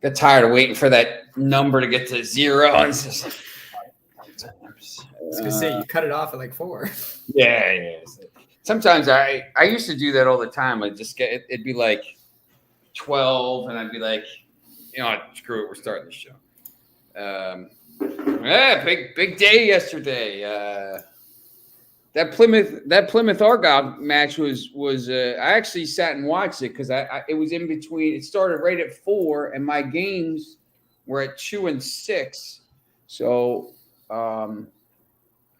got tired of waiting for that number to get to 0. And it's just like, I was gonna say you cut it off at like 4. Yeah. Sometimes I used to do that all the time. I'd just get it'd be like 12, and I'd be like, screw it, we're starting the show. Yeah, big day yesterday. That Plymouth Argyle match was I actually sat and watched it because it was in between. It started right at 4, and my games were at 2 and 6. So I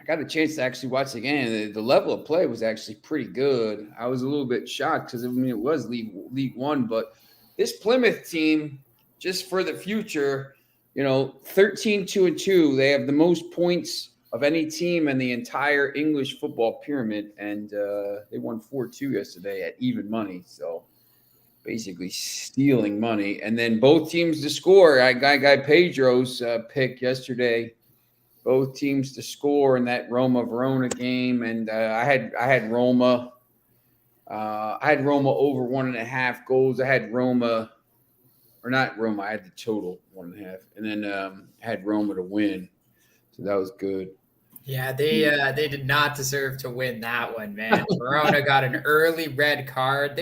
got a chance to actually watch it again. The level of play was actually pretty good. I was a little bit shocked because it was League One, but this Plymouth team, just for the future, 13-2-2. They have the most points of any team in the entire English football pyramid, and they won 4-2 yesterday at even money. So basically stealing money. And then both teams to score. Guy Pedro's pick yesterday. Both teams to score in that Roma-Verona game, and I had Roma. I had Roma over 1.5 goals. I had Roma, or not Roma. I had the total 1.5, and then I had Roma to win. So that was good. Yeah, they did not deserve to win that one, man. Verona got an early red card.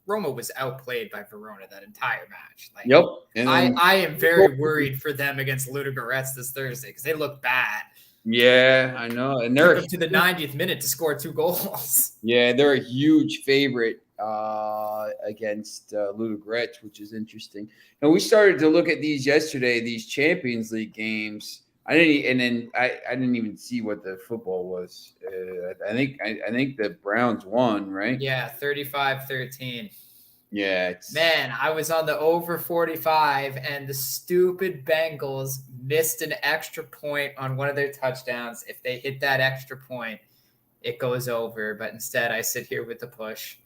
Roma was outplayed by Verona that entire match. Like, yep. I am very worried for them against Ludogorets this Thursday because they look bad. Yeah, I know. And they're up to the 90th minute to score 2 goals. Yeah, they're a huge favorite against Ludogorets, which is interesting. And we started to look at these yesterday, these Champions League games. I didn't even see what the football was. I think the Browns won, right? Yeah, 35-13. Yeah. Man, I was on the over 45, and the stupid Bengals missed an extra point on one of their touchdowns. If they hit that extra point, it goes over. But instead, I sit here with the push.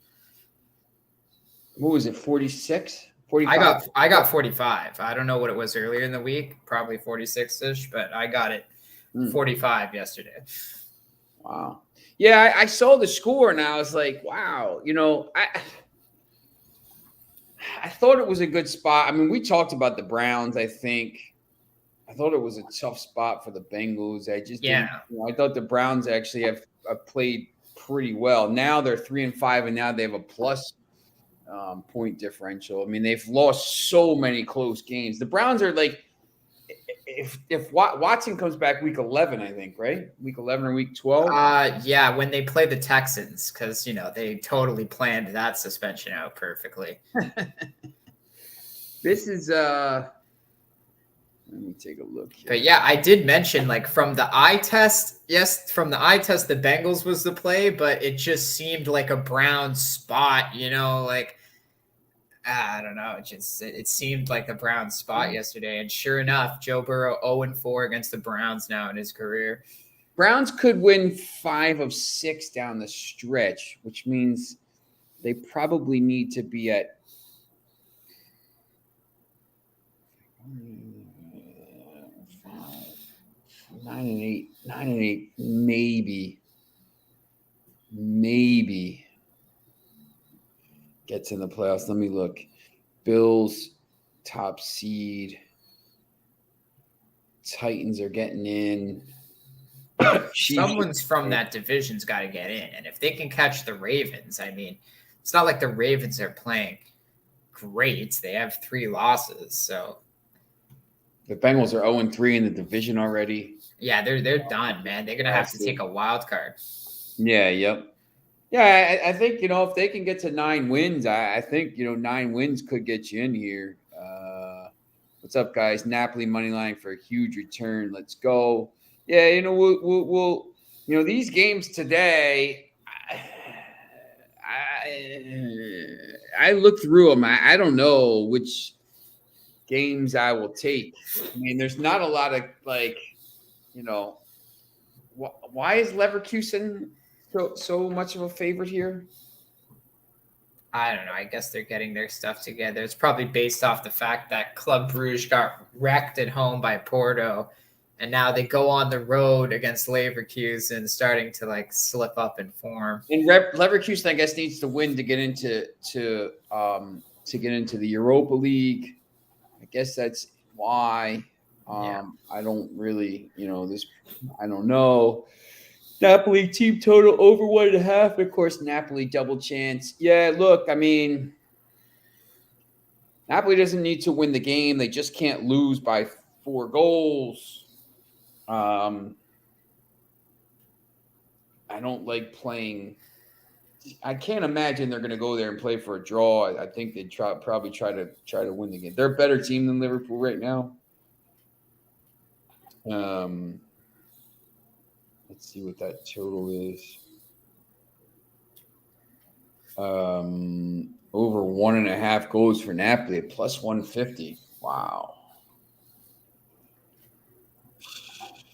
What was it, 46? 45? I got 45. I don't know what it was earlier in the week, probably 46-ish, but I got it 45 yesterday. Wow. Yeah, I saw the score, and I was like, wow. I thought it was a good spot. I mean, we talked about the Browns, I think. I thought it was a tough spot for the Bengals. I thought the Browns actually have played pretty well. Now they're 3-5, and now they have a plus point differential. I mean, they've lost so many close games. The Browns are like, if Watson comes back week 11, I think, right? Week 11 or week 12? Yeah, when they play the Texans, because, they totally planned that suspension out perfectly. This is let me take a look here. But yeah, I did mention, like, from the eye test, the Bengals was the play, but it just seemed like a Browns spot, like, I don't know. It seemed like the Browns spot yesterday. And sure enough, Joe Burrow 0-4 against the Browns now in his career. Browns could win 5 of 6 down the stretch, which means they probably need to be at 9-8, maybe gets in the playoffs. Let me look. Bills, top seed. Titans are getting in. Someone's from that division's got to get in. And if they can catch the Ravens, I mean, it's not like the Ravens are playing great. They have 3 losses, so. The Bengals are 0-3 in the division already. Yeah, they're done, man. They're going to have to take a wild card. Yeah, yep. Yeah, I think, if they can get to 9 wins, I think, 9 wins could get you in here. What's up, guys? Napoli money line for a huge return. Let's go. Yeah, we'll these games today, I look through them. I don't know which games I will take. I mean, there's not a lot of, like, why is Leverkusen so much of a favorite here? I don't know. I guess they're getting their stuff together. It's probably based off the fact that Club Brugge got wrecked at home by Porto, and now they go on the road against Leverkusen, starting to, like, slip up in form. And Leverkusen, I guess, needs to win to get into the Europa League. I guess that's why. Yeah. I don't really, I don't know. Napoli team total over 1.5. Of course, Napoli double chance. Yeah, look, I mean, Napoli doesn't need to win the game. They just can't lose by 4 goals. I don't like playing. I can't imagine they're going to go there and play for a draw. I think they'd probably try to win the game. They're a better team than Liverpool right now. Let's see what that total is. Over 1.5 goals for Napoli at plus 150. Wow.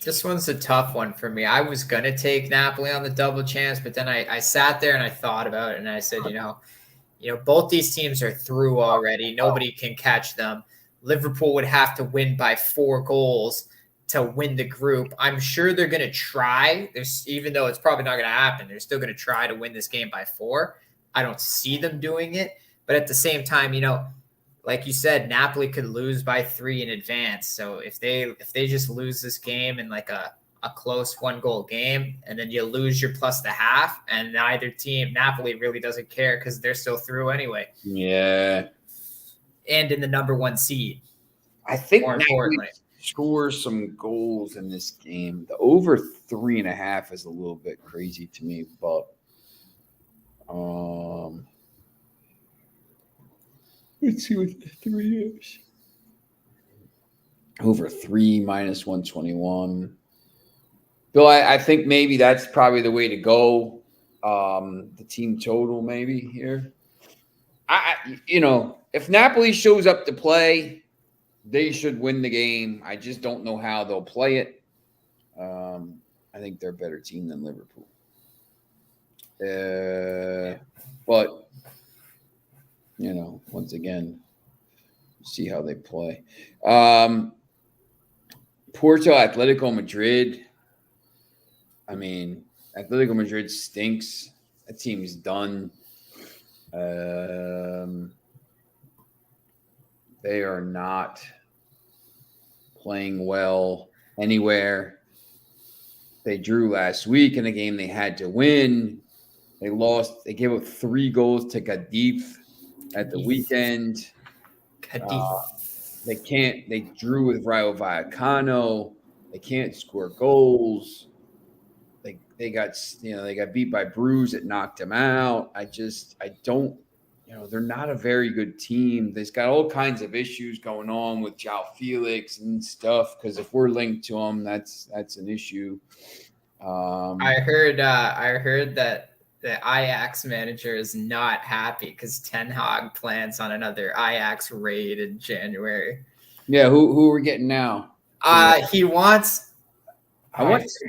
This one's a tough one for me. I was going to take Napoli on the double chance, but then I sat there and I thought about it and I said, both these teams are through already. Nobody can catch them. Liverpool would have to win by 4 goals to win the group. I'm sure they're going to try. Even though it's probably not going to happen, they're still going to try to win this game by 4. I don't see them doing it. But at the same time, like you said, Napoli could lose by 3 in advance. So if they just lose this game in like a close 1-goal game, and then you lose your plus the half, and neither team, Napoli really doesn't care because they're still through anyway. Yeah. And in the number 1 seed. I think Napoli scores some goals in this game. The over 3.5 is a little bit crazy to me, but let's see what the 3 is. Over 3 minus 121. Bill, I think maybe that's probably the way to go. The team total maybe here. If Napoli shows up to play, they should win the game. I just don't know how they'll play it. I think they're a better team than Liverpool. But once again, see how they play. Porto, Atletico Madrid. I mean, Atletico Madrid stinks. That team's done. They are not playing well anywhere. They drew last week in a game they had to win. They lost. They gave up 3 goals to Cadiz at the weekend. They drew with Rayo Vallecano. They can't score goals. They got beat by Bruges. It knocked them out. I don't. They're not a very good team. They've got all kinds of issues going on with João Felix and stuff. Because if we're linked to them, that's an issue. I heard that the Ajax manager is not happy because Ten Hag plans on another Ajax raid in January. Yeah, who are we getting now? He wants.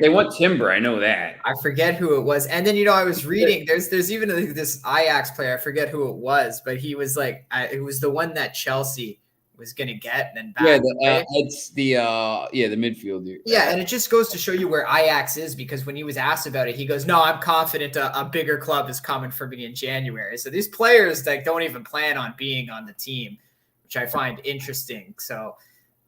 They want Timber. I know that. I forget who it was. And then I was reading. There's even this Ajax player. I forget who it was, but he was like, it was the one that Chelsea was gonna get. And then it's the midfielder. Yeah, and it just goes to show you where Ajax is, because when he was asked about it, he goes, "No, I'm confident a bigger club is coming for me in January." So these players don't even plan on being on the team, which I find interesting. So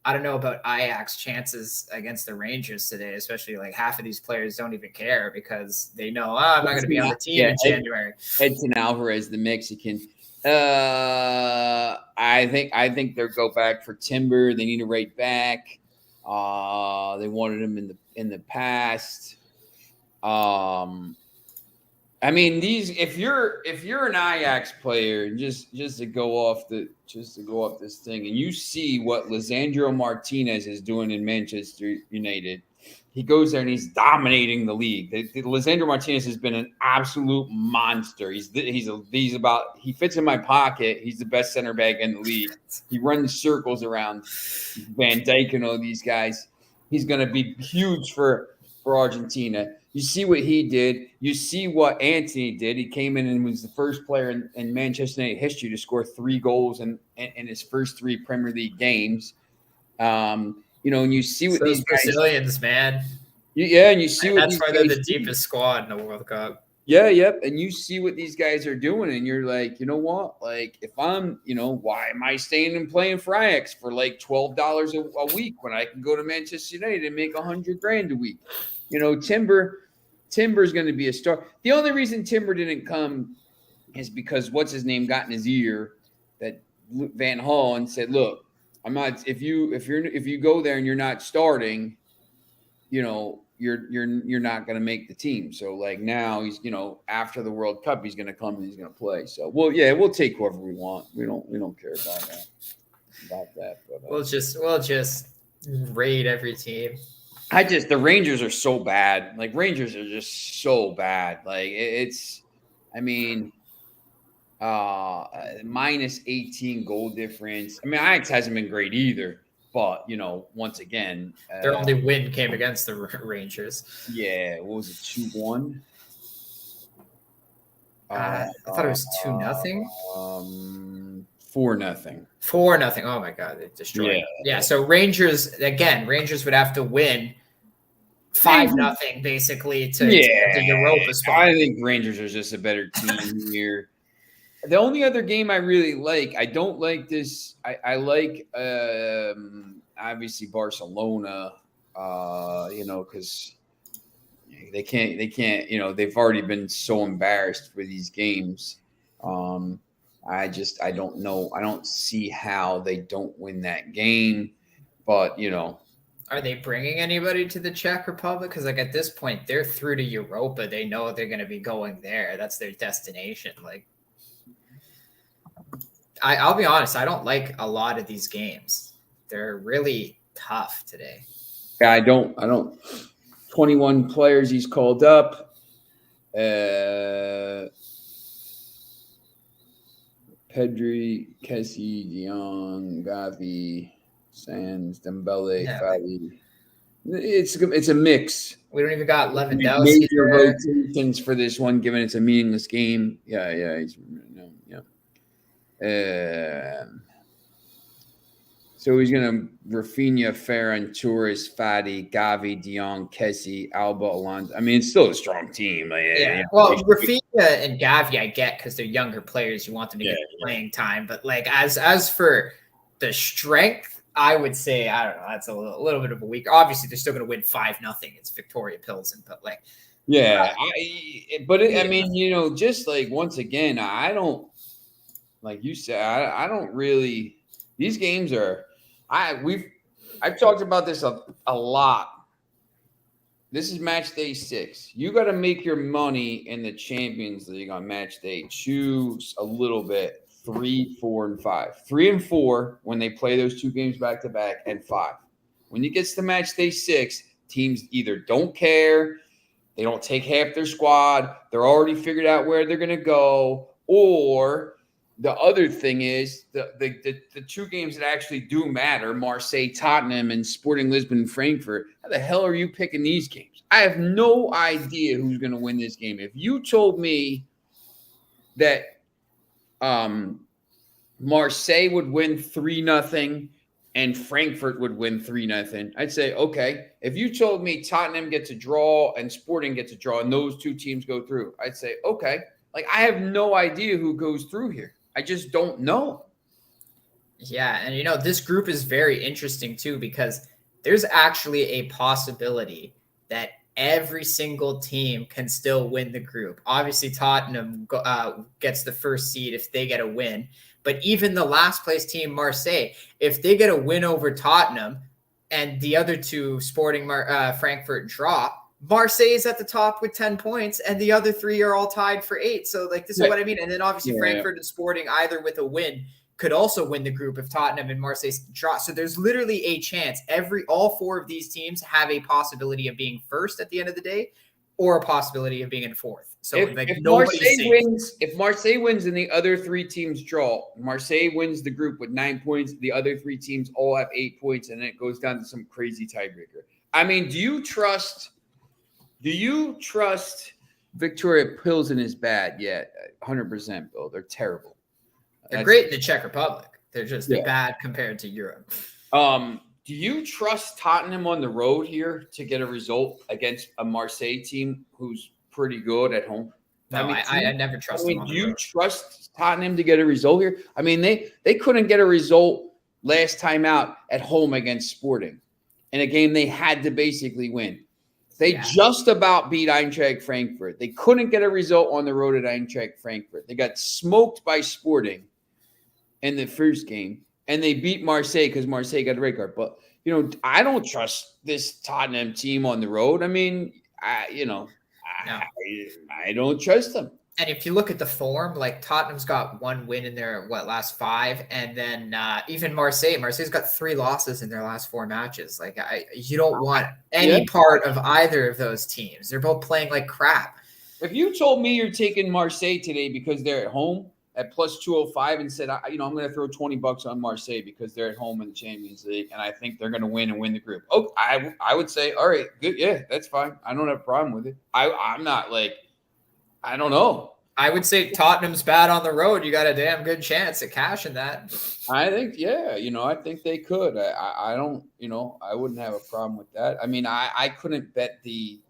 I don't know about Ajax chances against the Rangers today, especially like half of these players don't even care because they know I'm not going to be on the team in January. Edson Alvarez, the Mexican. I think they'll go back for Timber. They need a right back. They wanted him in the past. I mean, if you're an Ajax player, just to go off this thing, and you see what Lisandro Martinez is doing in Manchester United, he goes there and he's dominating the league. Lisandro Martinez has been an absolute monster. He fits in my pocket. He's the best center back in the league. He runs circles around Van Dijk and all these guys. He's going to be huge for Argentina. You see what he did. You see what Antony did. He came in and was the first player in Manchester United history to score 3 goals in his first 3 Premier League games. And you see what these Brazilians, man. And you see what that's why they're the deepest squad in the World Cup. Yeah, yep. And you see what these guys are doing, and you're like, you know what? Like, if I'm, why am I staying and playing for Ajax for like $12 a week when I can go to Manchester United and make $100,000 a week? Timber's going to be a star. The only reason Timber didn't come is because what's his name got in his ear that Van Hall and said, "Look, I'm not. If you go there and you're not starting, you're not going to make the team." So like now he's after the World Cup he's going to come and he's going to play. So we'll take whoever we want. We don't care about that. But We'll just raid every team. the Rangers are so bad. Like Rangers are just so bad. Like it's, I mean, minus 18 goal difference. I mean, Ajax hasn't been great either. But once again, their only win came against the Rangers. Yeah, what was it? 2-1. I thought it was 2-0. 4-0. 4-0. Oh my god, they destroyed. Yeah. So Rangers would have to win 5-0 basically to get the Europa spot. I think Rangers are just a better team here. The only other game I really like, I don't like this. I like obviously Barcelona, because they can't, they've already been so embarrassed for these games. I don't know. I don't see how they don't win that game, but Are they bringing anybody to the Czech Republic? Because like at this point, they're through to Europa. They know they're going to be going there. That's their destination. Like, I'll be honest, I don't like a lot of these games. They're really tough today. Yeah, I don't. 21 players he's called up. Pedri, Kessie, Dion, Gavi, Sands, Dembele, Fati. It's a mix. We don't even got Lewandowski. Major rotations for this one, given it's a meaningless game. Yeah. So he's going to Rafinha, Ferran, Torres, Fati, Gavi, Dion, Kessie, Alba, Alonso. I mean, it's still a strong team. Well, Rafinha and Gavi, I get because they're younger players. You want them to get playing time. But like as for the strength, I would say, I don't know, that's a little bit of a weak. Obviously, they're still going to win 5-0. It's Victoria Pilsen, but like, just like once again, I don't, like you said, I don't really. These games are, I've talked about this a lot. This is match day 6. You got to make your money in the Champions League on match day. Choose a little bit. 3, 4, and 5. 3 and 4 when they play those 2 games back to back, and 5 when it gets to match day 6. Teams either don't care, they don't take half their squad, they're already figured out where they're going to go, or the other thing is the 2 games that actually do matter, Marseille, Tottenham, and Sporting Lisbon, Frankfurt. How the hell are you picking these games? I have no idea who's going to win this game. If you told me that Marseille would win 3-0 and Frankfurt would win 3-0, I'd say, okay. If you told me Tottenham gets a draw and Sporting gets a draw and those 2 teams go through, I'd say, okay. Like, I have no idea who goes through here. I just don't know. Yeah, and this group is very interesting too, because there's actually a possibility that every single team can still win the group. Obviously, Tottenham gets the first seed if they get a win. But even the last place team, Marseille, if they get a win over Tottenham and the other 2, Sporting Frankfurt, draw, Marseille is at the top with 10 points, and the other 3 are all tied for 8. So, like, this is what I mean. And then, obviously, Frankfurt and Sporting, either with a win, could also win the group if Tottenham and Marseille draw. So, there's literally a chance. All 4 of these teams have a possibility of being first at the end of the day, or a possibility of being in 4th. So, if Marseille wins and the other 3 teams draw, Marseille wins the group with 9 points. The other 3 teams all have 8 points, and it goes down to some crazy tiebreaker. I mean, do you trust Victoria Pilsen is bad? Yeah, 100%, Bill. They're terrible. They're great in the Czech Republic. They're just bad compared to Europe. Do you trust Tottenham on the road here to get a result against a Marseille team who's pretty good at home? No, I never trust them on do the you road. trust Tottenham to get a result here? I mean, they couldn't get a result last time out at home against Sporting in a game they had to basically win. They just about beat Eintracht Frankfurt. They couldn't get a result on the road at Eintracht Frankfurt. They got smoked by Sporting in the first game, and they beat Marseille because Marseille got a red card. But, I don't trust this Tottenham team on the road. I mean, No. I don't trust them. And if you look at the form, like Tottenham's got one win in their last 5, and then even Marseille's got 3 losses in their last 4 matches. Like you don't want any part of either of those teams. They're both playing like crap. If you told me you're taking Marseille today because they're at home at plus 205 and said, I'm going to throw $20 on Marseille because they're at home in the Champions League and I think they're going to win and win the group. Oh, I would say, all right, good, yeah, that's fine. I don't have a problem with it. I'm not like. I don't know. I would say Tottenham's bad on the road. You got a damn good chance at cashing that. I think, I think they could. I don't, I wouldn't have a problem with that. I mean, I couldn't bet the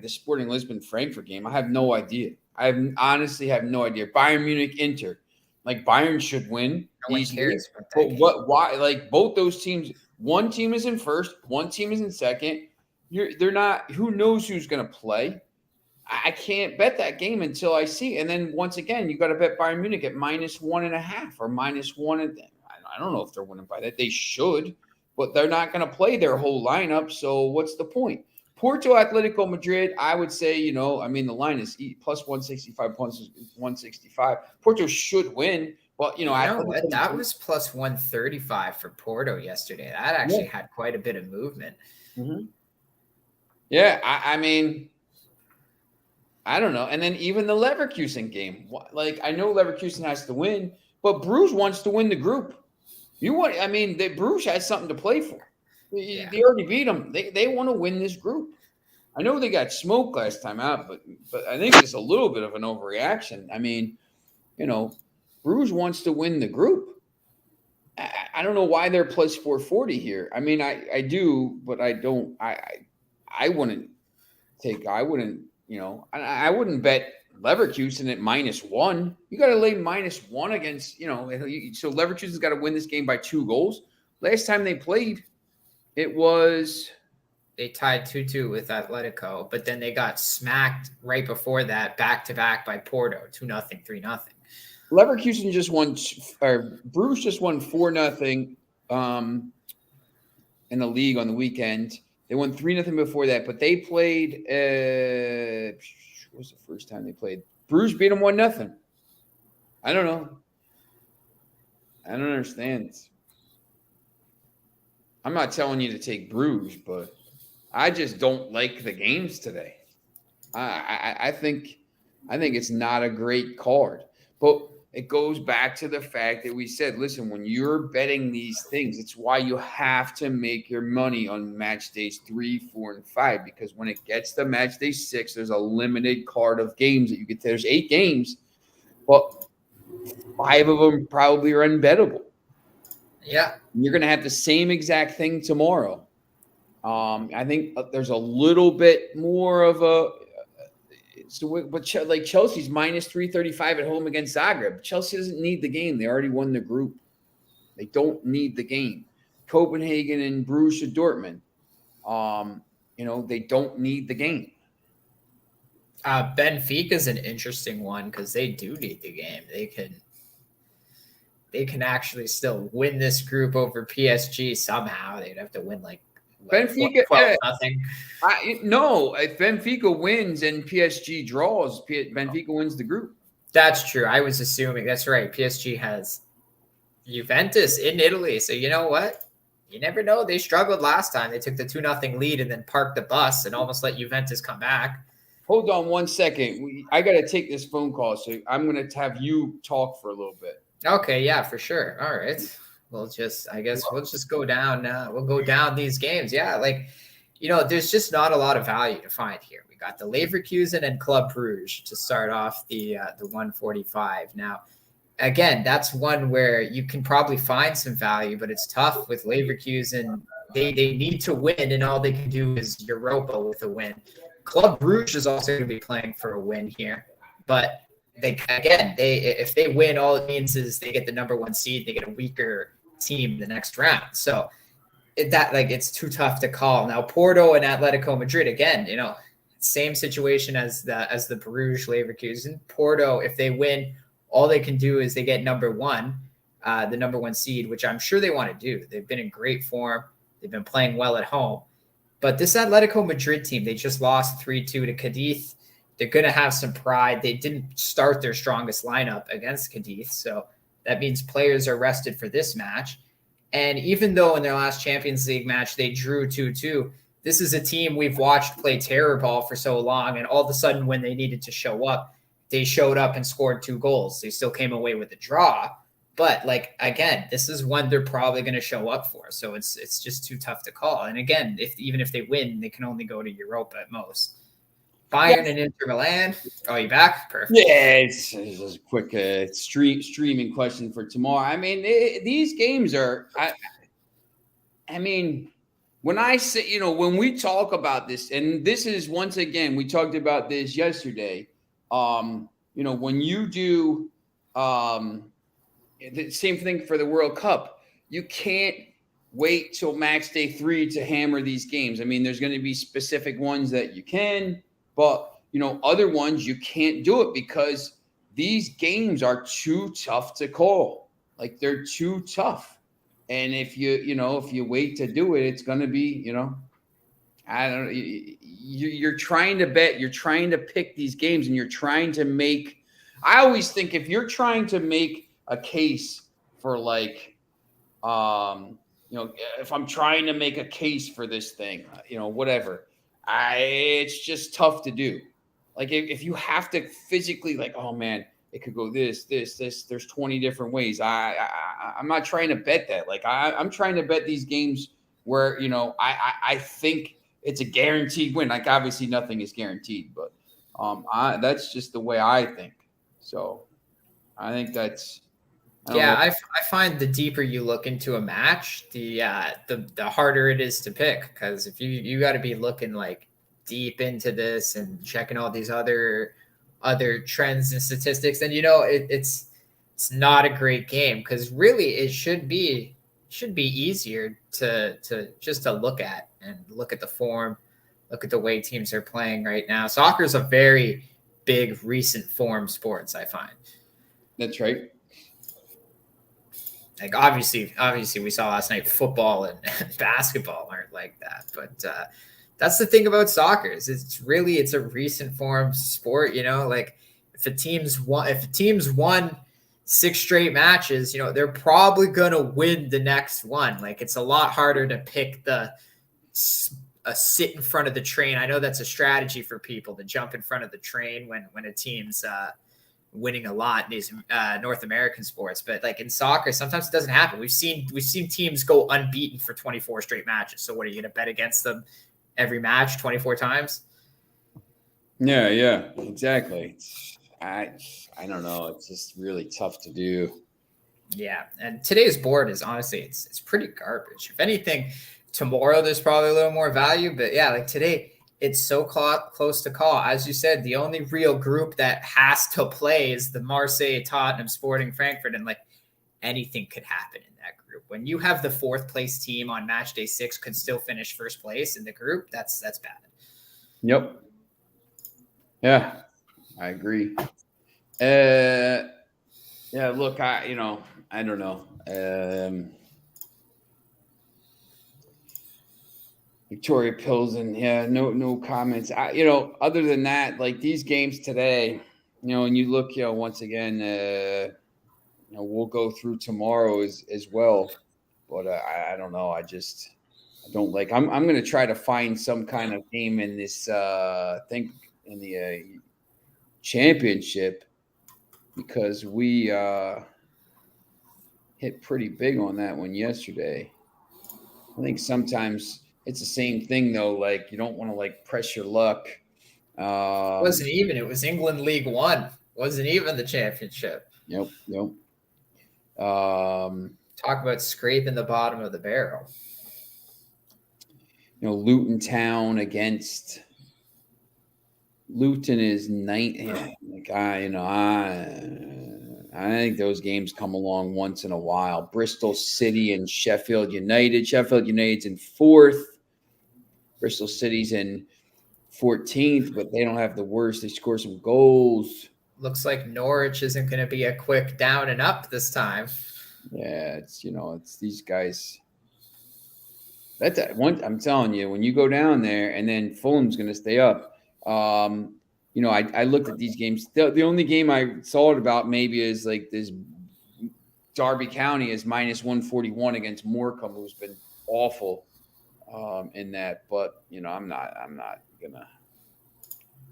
Sporting Lisbon Frankfurt game. I have no idea. Honestly have no idea. Bayern Munich Inter, like Bayern should win. No one cares about that but why? Like both those teams. One team is in first. One team is in second. They're not. Who knows who's going to play? I can't bet that game until I see. And then once again, you got to bet Bayern Munich at -1.5 or -1. I don't know if they're winning by that. They should, but they're not going to play their whole lineup. So what's the point? Porto Atletico Madrid, I would say, the line is plus 165, plus 165. Porto should win, but, that was plus 135 for Porto yesterday. That actually had quite a bit of movement. Mm-hmm. Yeah, I mean, I don't know. And then even the Leverkusen game. Like, I know Leverkusen has to win, but Bruges wants to win the group. Bruges has something to play for. They already beat them. They want to win this group. I know they got smoked last time out, but I think it's a little bit of an overreaction. I mean, Bruges wants to win the group. I don't know why they're plus 440 here. I mean, I do, but I don't. I wouldn't take. I wouldn't. I wouldn't bet Leverkusen at -1. You got to lay -1 against, so Leverkusen's got to win this game by 2 goals. Last time they played, they tied 2-2 with Atletico, but then they got smacked right before that back-to-back by Porto, 2-0, 3-0. Leverkusen just won, or Bruges just won 4-0 in the league on the weekend. They won 3-0 before that, but they played. What was the first time they played? Bruges beat them 1-0. I don't know. I don't understand. I'm not telling you to take Bruges, but I just don't like the games today. I think it's not a great card, but it goes back to the fact that we said, listen, when you're betting these things, it's why you have to make your money on match days 3, 4, and 5, because when it gets to match day 6, there's a limited card of games that you get. There's 8 games, but 5 of them probably are unbettable. Yeah. You're going to have the same exact thing tomorrow. I think there's a little bit more of a but like Chelsea's -335 at home against Zagreb. Chelsea doesn't need the game. They already won the group. They don't need the game. Copenhagen and Borussia Dortmund. They don't need the game. Benfica's an interesting one because they do need the game. They can actually still win this group over PSG somehow. They'd have to win Benfica, 12-0. No, if Benfica wins and PSG draws, Benfica wins the group. That's true. I was assuming that's right. PSG has Juventus in Italy. So you know what? You never know. They struggled last time. They took the 2-0 lead and then parked the bus and almost let Juventus come back. Hold on 1 second. I got to take this phone call, so I'm going to have you talk for a little bit. Okay, yeah, for sure. All right. We'll just go down. We'll go down these games. Yeah, there's just not a lot of value to find here. We got the Leverkusen and Club Brugge to start off the 145. Now, again, that's one where you can probably find some value, but it's tough with Leverkusen. They need to win, and all they can do is Europa with a win. Club Brugge is also going to be playing for a win here. But if they win, all it means is they get the number 1 seed. They get a weaker team the next round. So it's too tough to call. Now Porto and Atletico Madrid again, same situation as the Bruges Leverkusen. Porto, if they win, all they can do is they get number 1, the number 1 seed, which I'm sure they want to do. They've been in great form. They've been playing well at home. But this Atletico Madrid team, they just lost 3-2 to Cadiz. They're going to have some pride. They didn't start their strongest lineup against Cadiz, so that means players are rested for this match. And even though in their last Champions League match they drew 2-2, this is a team we've watched play terror ball for so long, and all of a sudden when they needed to show up, they showed up and scored 2 goals. They still came away with a draw. But again, this is one they're probably going to show up for. So it's just too tough to call. And again, even if they win, they can only go to Europa at most. Bayern and Inter Milan. Oh, you back? Perfect. Yeah, it's a quick streaming question for tomorrow. I mean, these games are. I mean, when I say, when we talk about this, and this is once again, we talked about this yesterday. When you do the same thing for the World Cup, you can't wait till match day 3 to hammer these games. I mean, there's going to be specific ones that you can, but other ones you can't do it because these games are too tough to call. Like, they're too tough. And if you wait to do it, it's going to be, I don't know. You're trying to bet, you're trying to pick these games, and you're trying to make. I always think if you're trying to make a case for if I'm trying to make a case for this thing, whatever, it's just tough to do. Like, if you have to physically, oh man, it could go this. There's 20 different ways. I'm not trying to bet that. I'm trying to bet these games where I think it's a guaranteed win. Obviously nothing is guaranteed, but that's just the way I think. So I think that's. I find the deeper you look into a match, the harder it is to pick, because if you got to be looking deep into this and checking all these other trends and statistics, and it's not a great game, because really it should be easier to look at and look at the form, look at the way teams are playing right now. Soccer is a very big recent form sports, I find. That's right. Obviously we saw last night football and basketball aren't like that, but that's the thing about soccer is it's a recent form sport. If a team's won 6 straight matches, they're probably gonna win the next one. It's a lot harder to pick a sit in front of the train. I know that's a strategy for people to jump in front of the train when a team's winning a lot in these North American sports, but in soccer, sometimes it doesn't happen. We've seen teams go unbeaten for 24 straight matches. So what are you going to bet against them every match 24 times? Yeah, exactly. I don't know. It's just really tough to do. Yeah, and today's board is honestly it's pretty garbage. If anything, tomorrow there's probably a little more value, but yeah, today. It's so close to call. As you said, the only real group that has to play is the Marseille, Tottenham, Sporting, Frankfurt, and anything could happen in that group. When you have the 4th place team on match day 6 could still finish 1st place in the group, that's bad. Yep. Yeah, I agree. Yeah, look, I don't know. Victoria Pilsen, yeah, no comments. Other than that, these games today, and you look, once again, we'll go through tomorrow as well. But I don't know. I don't like. I'm going to try to find some kind of game in this thing in the championship, because we hit pretty big on that one yesterday. I think sometimes. It's the same thing though. You don't want to press your luck. It wasn't even. It was England League One. Wasn't even the championship. Yep. Talk about scraping the bottom of the barrel. Luton Town against Luton is think I think those games come along once in a while. Bristol City and Sheffield United. Sheffield United's in 4th. Bristol City's in 14th, but they don't have the worst. They score some goals. Looks like Norwich isn't going to be a quick down and up this time. Yeah, it's these guys. That's one. I'm telling you, when you go down there, and then Fulham's going to stay up. I looked at these games. The only game I saw it about maybe is like this. Derby County is -141 against Morecambe, who's been awful in that. But I'm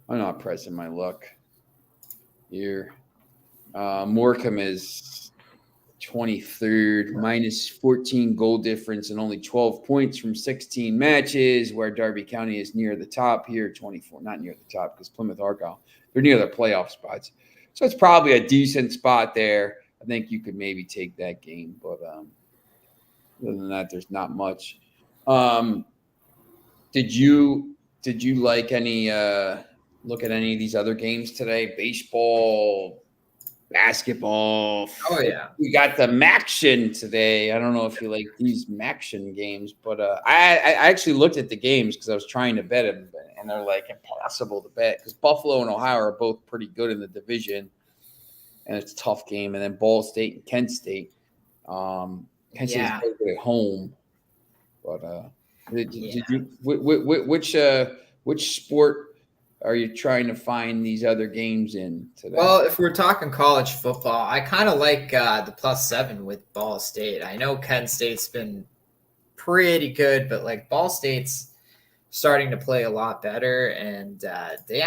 not pressing my luck here. Morecambe is 23rd, -14 goal difference and only 12 points from 16 matches, where Derby County is near the top here, 24. Not near the top because Plymouth Argyle, they're near the playoff spots. So it's probably a decent spot there. I think you could maybe take that game. But other than that, there's not much. Did you like any look at any of these other games today? Baseball, basketball. Oh yeah, we got the Maction today. I don't know if you like these Maction games, but I actually looked at the games because I was trying to bet them, and they're like impossible to bet because Buffalo and Ohio are both pretty good in the division, and it's a tough game. And then Ball State and Kent State. Kent State's very good at home, but which sport are you trying to find these other games in today? Well, if we're talking college football, I kind of like the +7 with Ball State. I know Kent State's been pretty good, but like Ball State's starting to play a lot better, and they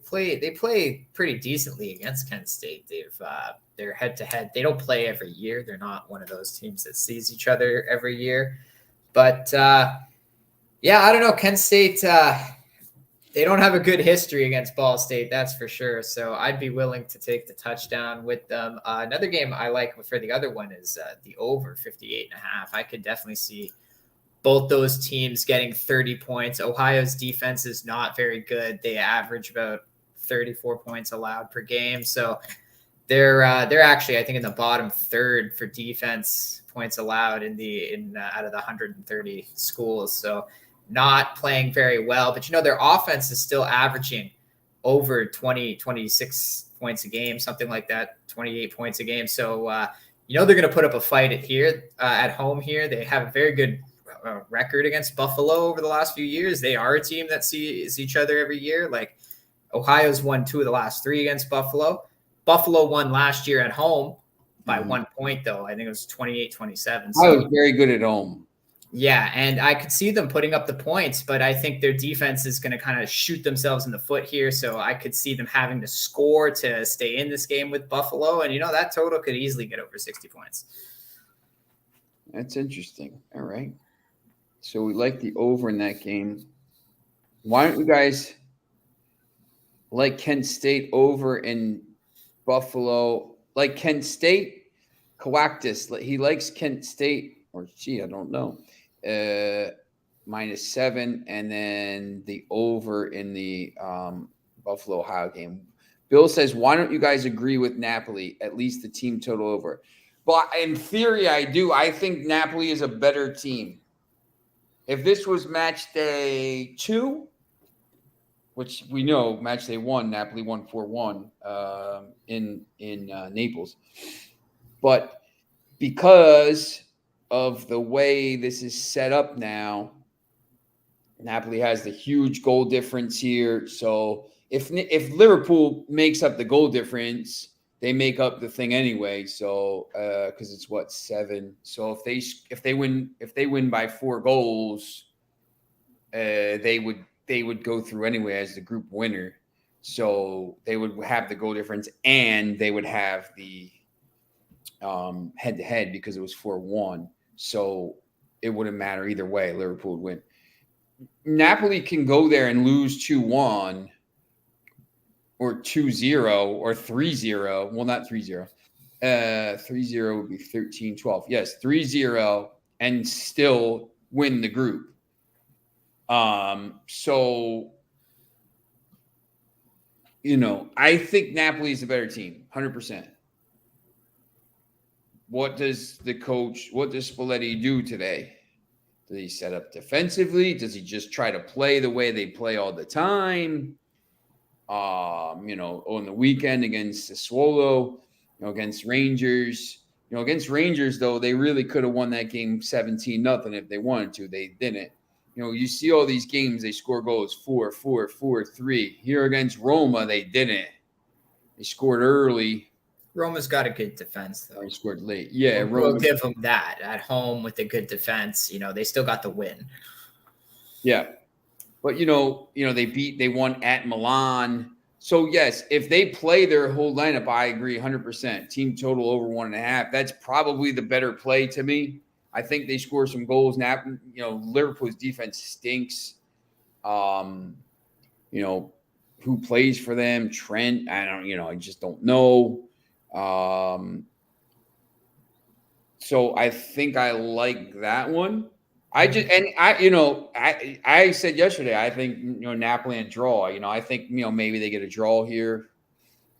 play pretty decently against Kent State. They're head to head. They don't play every year. They're not one of those teams that sees each other every year. But I don't know. Kent State, they don't have a good history against Ball State, that's for sure. So I'd be willing to take the touchdown with them. Another game I like for the other one is the over 58.5. I could definitely see both those teams getting 30 points. Ohio's defense is not very good. They average about 34 points allowed per game. So they're actually, I think, in the bottom third for defense points allowed out of the 130 schools. So not playing very well, but their offense is still averaging over 26 points a game, something like that, 28 points a game. So they're going to put up a fight at home here. They have a very good record against Buffalo over the last few years. They are a team that sees each other every year. Like Ohio's won 2 of the last 3 against Buffalo. Buffalo won last year at home by 1 point, though. I think it was 28-27. So I was very good at home. Yeah, and I could see them putting up the points, but I think their defense is going to kind of shoot themselves in the foot here. So I could see them having to score to stay in this game with Buffalo. And, that total could easily get over 60 points. That's interesting. All right. So we like the over in that game. Why don't you guys like Kent State over in Buffalo? Like Kent State, Coactus, he likes Kent State, or I don't know. -7, and then the over in the Buffalo Ohio game. Bill says, why don't you guys agree with Napoli, at least the team total over? But in theory, I do. I think Napoli is a better team. If this was match day 2, which we know match day 1, Napoli won 4-1 in Naples. But because of the way this is set up now, Napoli has the huge goal difference here. So if Liverpool makes up the goal difference, they make up the thing anyway. So because it's 7. So if they win by 4 goals, they would go through anyway as the group winner. So they would have the goal difference, and they would have the head-to-head because it was 4-1. So it wouldn't matter either way. Liverpool would win. Napoli can go there and lose 2-1 or 2-0 or 3-0. Well, not 3-0. 3-0 would be 13-12. Yes, 3-0 and still win the group. So I think Napoli is the better team, 100%. What does Spalletti do today? Does he set up defensively? Does he just try to play the way they play all the time? On the weekend against Sassuolo, against Rangers. Against Rangers, though, they really could have won that game 17-0 if they wanted to. They didn't. You see all these games, they score goals 4-4, 4-3. Here against Roma, they didn't. They scored early. Roma's got a good defense, though. They scored late. Yeah, we'll give them that. At home with a good defense, they still got the win. Yeah. But, they won at Milan. So, yes, if they play their whole lineup, I agree 100%. Team total over 1.5. That's probably the better play to me. I think they score some goals. Now, Liverpool's defense stinks. Who plays for them? Trent. I just don't know. So I think I like that one. I said yesterday, I think, Napoli and draw, I think, maybe they get a draw here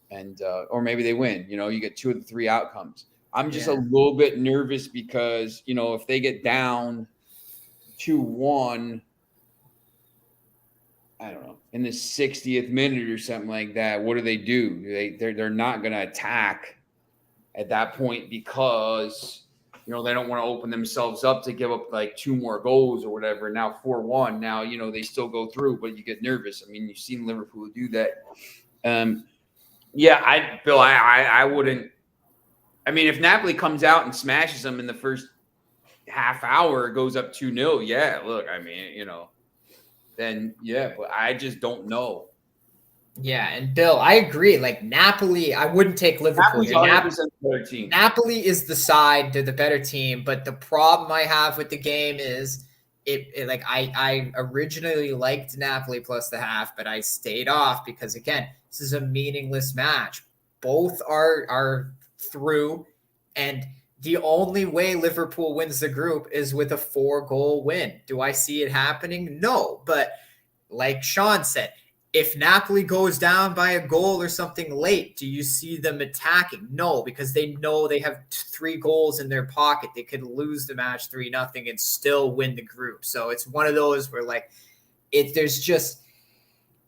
and, or maybe they win, you get 2 of the 3 outcomes. I'm just a little bit nervous because, if they get down 2-1, I don't know, in the 60th minute or something like that, what do they do? They're not going to attack at that point because, they don't want to open themselves up to give up like 2 more goals or whatever. Now 4-1. Now, they still go through, but you get nervous. I mean, you've seen Liverpool do that. Bill, I wouldn't. I mean, if Napoli comes out and smashes them in the first half hour, it goes up 2-0. Yeah, look, I mean, then but I just don't know. Yeah, and Bill, I agree. Like Napoli, I wouldn't take Liverpool. Napoli is the side, they're the better team. But the problem I have with the game is I originally liked Napoli plus the half, but I stayed off because again, this is a meaningless match. Both are through, and the only way Liverpool wins the group is with a 4-goal win. Do I see it happening? No, but like Sean said, if Napoli goes down by a goal or something late, do you see them attacking? No, because they know they have 3 goals in their pocket. They could lose the match 3-0 and still win the group. So it's one of those where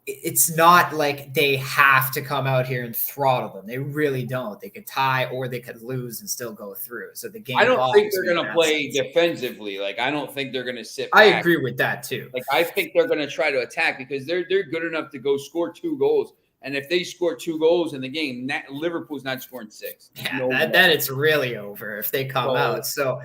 it's not like they have to come out here and throttle them. They really don't. They could tie or they could lose and still go through. So the game. I don't think they're going to play defensively. Like I don't think they're going to sit back. I agree with that too. Like I think they're going to try to attack because they're good enough to go score 2 goals. And if they score 2 goals in the game, Liverpool's not scoring 6. Yeah, then it's really over if they come out. So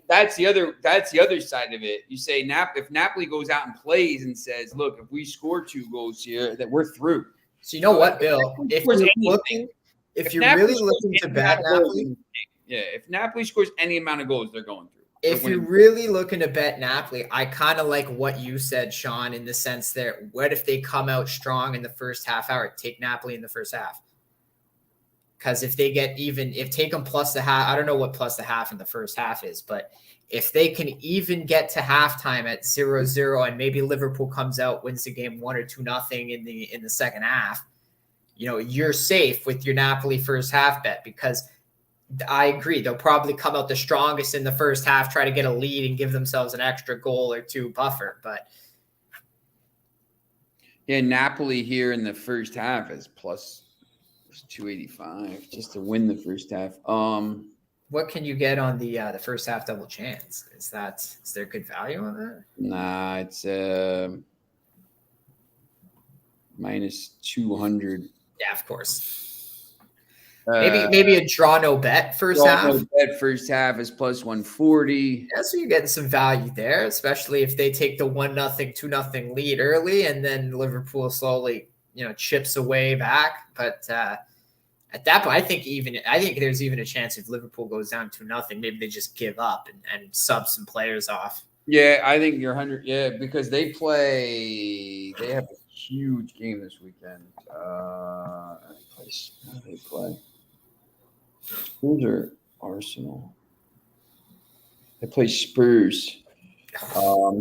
that's the other side of it. You say if Napoli goes out and plays and says, "Look, if we score 2 goals here, that we're through." So you know what, Bill? If you're really looking to bet Napoli, if Napoli scores any amount of goals, they're going through. If you're really looking to bet Napoli, I kind of like what you said, Sean, in the sense that what if they come out strong in the first half hour? Take Napoli in the first half. Because if they get even, take them plus the half, I don't know what plus the half in the first half is, but if they can even get to halftime at 0-0 and maybe Liverpool comes out, wins the game 1 or 2-0 in the second half, you're safe with your Napoli first half bet because I agree. They'll probably come out the strongest in the first half, try to get a lead and give themselves an extra goal or 2 buffer. But Napoli here in the first half is plus 285 just to win the first half. What can you get on the first half double chance? Is there good value on that? Nah, it's minus 200. Yeah, of course. Maybe a draw no bet first half. No bet first half is plus 140. Yeah, so you're getting some value there, especially if they take the 1-0, 2-0 lead early, and then Liverpool slowly, chips away back. But at that point, I think there's even a chance if Liverpool goes down 2-0, maybe they just give up and sub some players off. Yeah, I think you're 100. Yeah, because they have a huge game this weekend. How do they play? Who's their Arsenal? They play Spurs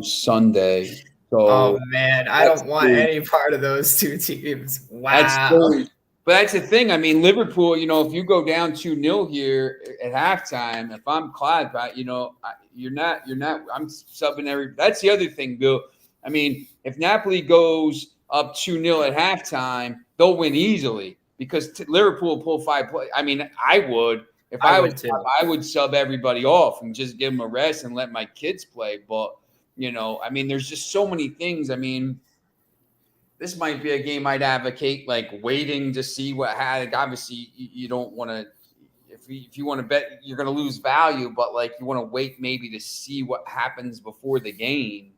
Sunday. Oh So man, I that's don't want the any part of those two teams. that's Wow. the but that's the thing. I mean, Liverpool, if you go down 2-0 here at halftime, if I'm Gladbach, you're not I'm subbing that's the other thing, Bill. I mean, if Napoli goes up 2-0 at halftime, they'll win easily because Liverpool will pull 5 play. I mean, I would. If I I was would too. I would sub everybody off and just give them a rest and let my kids play. But, I mean, there's just so many things. I mean, this might be a game I'd advocate, like waiting to see what had. Obviously, you don't want to. If you want to bet, you're going to lose value, but like you want to wait maybe to see what happens before the game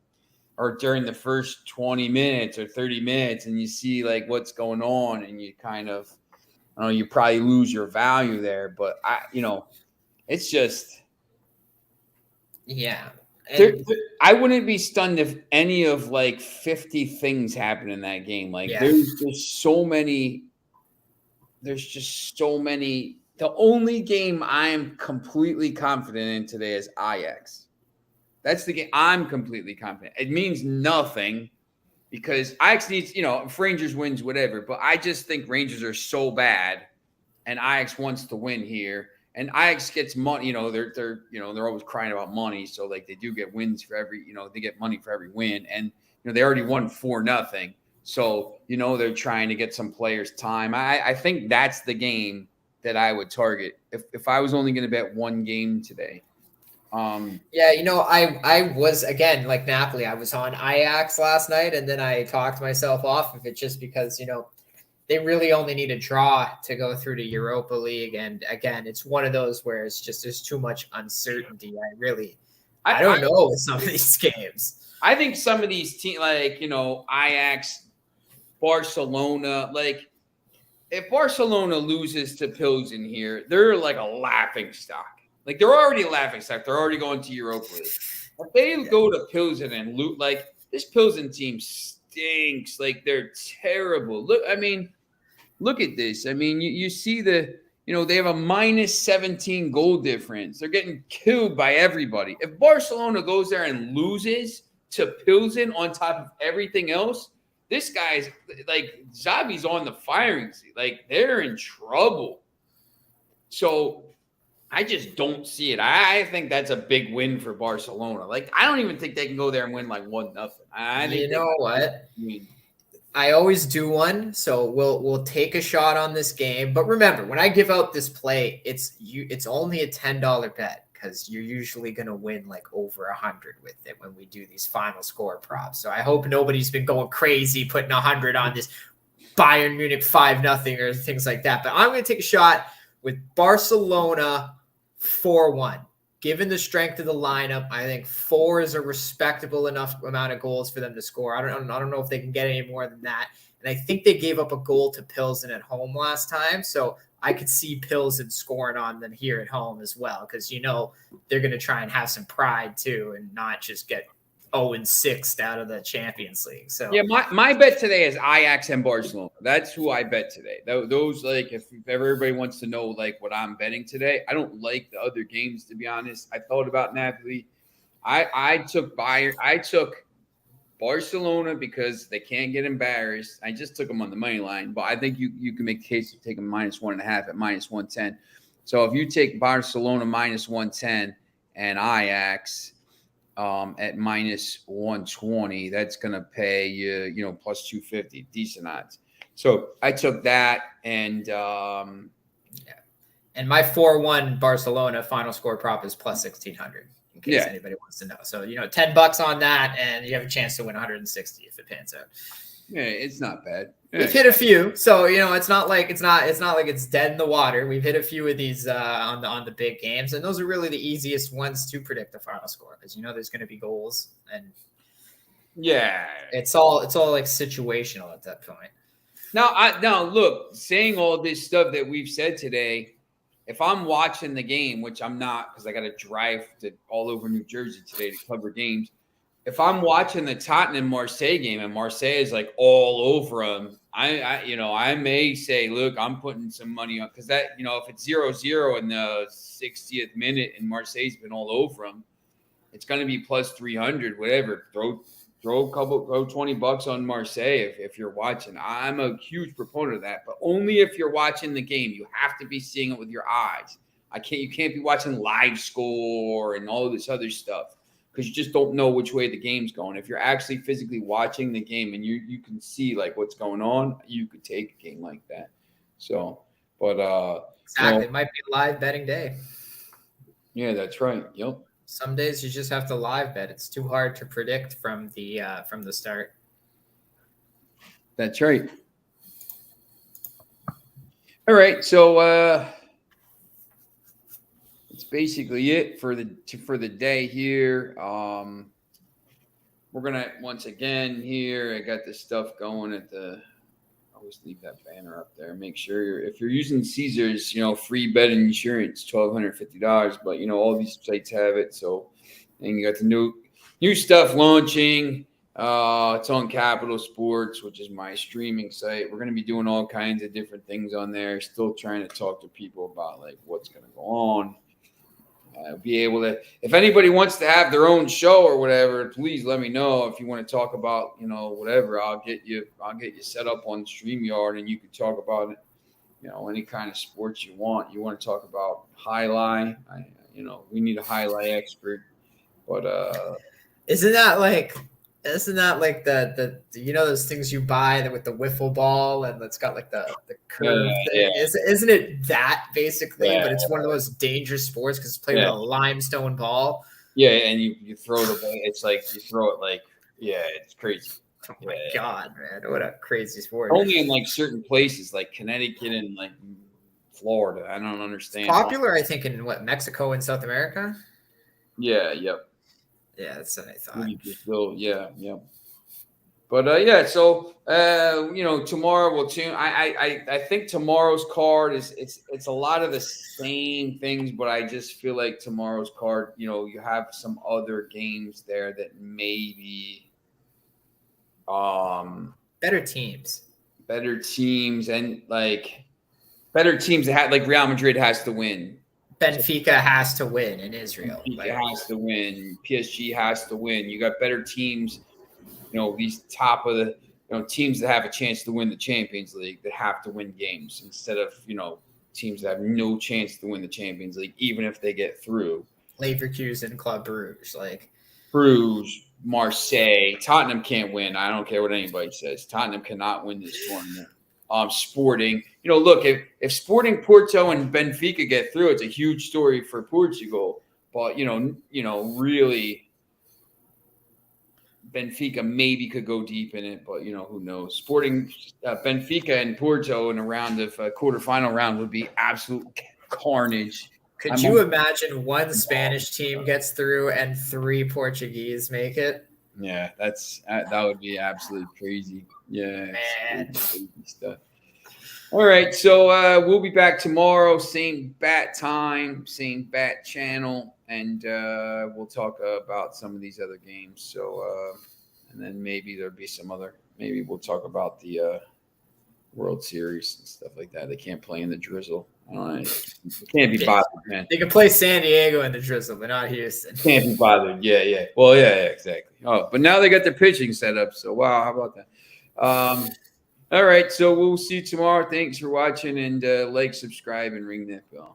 or during the first 20 minutes or 30 minutes, and you see like what's going on, and you kind of, I don't know, you probably lose your value there. But it's just. Yeah. There, And I wouldn't be stunned if any of like 50 things happen in that game. Like yeah. there's so many. There's just so many. The only game I'm completely confident in today is Ajax. That's the game I'm completely confident. It means nothing because Ajax needs, if Rangers wins, whatever. But I just think Rangers are so bad, and Ajax wants to win here. And Ajax gets money. They're always crying about money. So like they do get wins for every. They get money for every win, and they already won 4-0. So, they're trying to get some players time. I think that's the game that I would target if I was only going to bet one game today. Yeah, I was again like Napoli. I was on Ajax last night, and then I talked myself off of it just because they really only need a draw to go through to Europa League, and again, it's one of those where it's just there's too much uncertainty. I don't know with some of these games. I think some of these teams, like Ajax, Barcelona, like if Barcelona loses to Pilsen here, they're like a laughing stock. Like they're already a laughing stock. They're already going to Europa League. If they go to Pilsen and loot, like this Pilsen team stinks. Like they're terrible. Look at this. I mean, you see they have a minus 17 goal difference. They're getting killed by everybody. If Barcelona goes there and loses to Pilsen on top of everything else, this guy's like Xavi's on the firing seat. Like they're in trouble. So I just don't see it. I think that's a big win for Barcelona. Like I don't even think they can go there and win like 1-0. I think What? I always do one, so we'll take a shot on this game. But remember, when I give out this play, it's only a $10 bet because you're usually gonna win like over 100 with it when we do these final score props. So I hope nobody's been going crazy putting 100 on this Bayern Munich 5-0 or things like that. But I'm gonna take a shot with Barcelona 4-1. Given the strength of the lineup, I think 4 is a respectable enough amount of goals for them to score. I don't know if they can get any more than that. And I think they gave up a goal to Pilsen at home last time. So I could see Pilsen scoring on them here at home as well. Because, they're going to try and have some pride too and not just get 0-6 out of the Champions League. So yeah, my bet today is Ajax and Barcelona. That's who I bet today. Those like if everybody wants to know like what I'm betting today, I don't like the other games to be honest. I thought about Napoli. I took Bayern. I took Barcelona because they can't get embarrassed. I just took them on the money line, but I think you can make a case of taking -1.5 at -110. So if you take Barcelona -110 and Ajax at -120, that's going to pay you, plus 250, decent odds. So I took that and and my 4-1 Barcelona final score prop is plus 1,600 in case anybody wants to know. So, $10 on that and you have a chance to win 160 if it pans out. Yeah, it's not bad. We've hit a few, so it's not like it's dead in the water. We've hit a few of these on the big games, and those are really the easiest ones to predict the final score because there's going to be goals, and it's all like situational at that point. Now look, saying all this stuff that we've said today, if I'm watching the game, which I'm not because I got to drive all over New Jersey today to cover games. If I'm watching the Tottenham Marseille game and Marseille is like all over them, I may say, look, I'm putting some money on because that, if it's 0-0 in the 60th minute and Marseille's been all over them, it's going to be plus 300, whatever. Throw throw $20 on Marseille if you're watching. I'm a huge proponent of that, but only if you're watching the game. You have to be seeing it with your eyes. You can't be watching live score and all this other stuff because you just don't know which way the game's going. If you're actually physically watching the game and you can see like what's going on, you could take a game like that. So, but exactly, it might be live betting day. Yeah, that's right. Yep. Some days you just have to live bet. It's too hard to predict from the start. That's right. All right, so that's basically it for the day here. We're gonna once again here. I got this stuff going at the. Always leave that banner up there. Make sure if you're using Caesars, free bet insurance, $1,250. But all these sites have it. So, and you got the new stuff launching. It's on Capital Sports, which is my streaming site. We're gonna be doing all kinds of different things on there. Still trying to talk to people about like what's gonna go on. Be able to, if anybody wants to have their own show or whatever, please let me know. If you want to talk about, whatever, I'll get you set up on StreamYard and you can talk about it, any kind of sports you want. You want to talk about highlight, we need a highlight expert, but isn't that like the those things you buy with the wiffle ball and it's got like the curve thing? Yeah. Isn't it that basically? Yeah. But it's one of the most dangerous sports because it's played with a limestone ball. Yeah, and you throw it away. It's like you throw it like it's crazy. Oh my god, man! What a crazy sport. Only in like certain places like Connecticut and like Florida. I don't understand. It's popular, I think, in Mexico and South America. Yeah. Yep. Yeah, that's what I thought. Yeah. But so tomorrow we'll tune. I think tomorrow's card it's a lot of the same things, but I just feel like tomorrow's card, you have some other games there that maybe better teams and like better teams that like Real Madrid has to win. Benfica has to win in Israel. Benfica has to win. PSG has to win. You got better teams, these top of the teams that have a chance to win the Champions League that have to win games instead of, teams that have no chance to win the Champions League, even if they get through. Leverkusen, Club Bruges, Bruges, Marseille. Tottenham can't win. I don't care what anybody says. Tottenham cannot win this tournament. Sporting, look, if Sporting, Porto, and Benfica get through, it's a huge story for Portugal. But really, Benfica maybe could go deep in it, but who knows? Sporting, Benfica, and Porto in a round of quarterfinal round would be absolute carnage. Could you imagine one Spanish team gets through and 3 Portuguese make it? Yeah, that would be absolutely crazy. Yeah, crazy stuff. All right, so we'll be back tomorrow, same bat time, same bat channel, and we'll talk about some of these other games. So, and then maybe there'll be some other. Maybe we'll talk about the World Series and stuff like that. They can't play in the drizzle. I don't know. They can't be bothered, man. They can play San Diego in the drizzle, but not Houston. Can't be bothered. Yeah. Well, yeah, exactly. Oh, but now they got their pitching set up. So, wow, how about that? All right, so we'll see you tomorrow. Thanks for watching, and like, subscribe, and ring that bell.